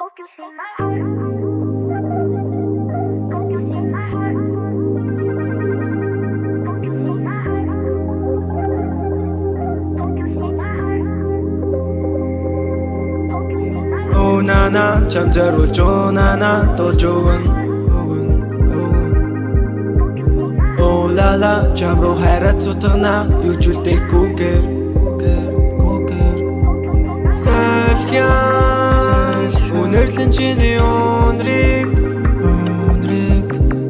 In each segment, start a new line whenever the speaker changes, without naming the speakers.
Oh nana, cham зориулж nana дуулж өгөн. Oh la la, cham руу хайраад сутгана, юу ч үлдээхгүйгээр. Салхиан, үнэрлэн чиний өнрийг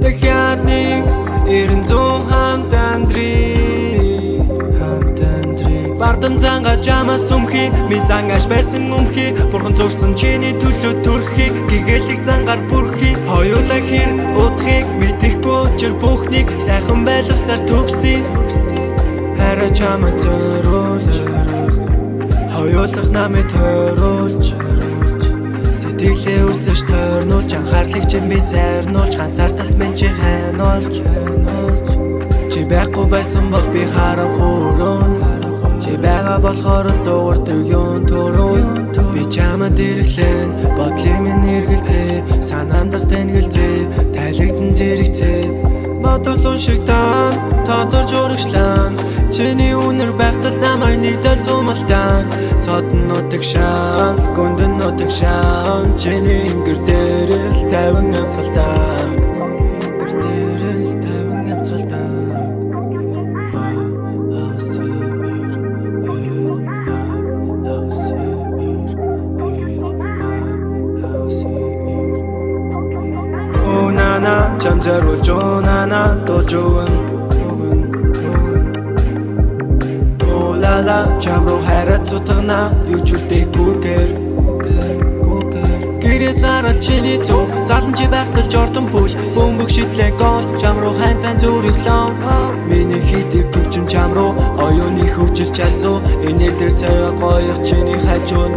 дахиад нэг 900 хамт амдрий. Бардам занга жамаас өмхий, ми зангаш байсан өмхий. Бурхан зурсан чиний төлөө төрхий, гэгээлэг зангаар бүрхий. Хоёулаа хэр удахыг мэдэхгүй учир бүхнийг сайхан байлгасаар төгсөй. Хараа чамаа зориулж, хоёулах намайг тойруулж, сэтгэлээ өсөж тойрнуулж, анхаарлыг чинь би сайрнуулж, ганцаар талд минь чи хайнуулж. Чи байхгүй байсан бол би харах өрөө, чи байгаа болохоор л дуурдаг юм төрөө. Би чамд ирэхлэн бодлын минь эргэлзээ, санаандах тэнгэлзээ, тайлэгдэн зэрэгцээ. Бодолон шиг дан тодорж урагшлан, чиний үнэр байхтал намайг нэгдэл цумалтан. Соднуудыг шаал, гүндэнүүдийг шаан, чиний ингэр дээр л тавин амсгалдаг. Ингэр дээр л тавин амсгалдаг. Oh nana, cham зориулж nana дуулж өгөн. Oh la la, cham руу хайраад сутгана, юу ч үлдээхгүйгээр. Гэрээс гарал чиний зүг, залан чи байхтал жордон пүүл, бөмбөг шидлээ гол, чам руу хайн цайн зүрхлөө. Миний хийдэг гүчм чам руу, оюуны хөвжил часуу, энэ дээр царай гоёх чиний хажууд.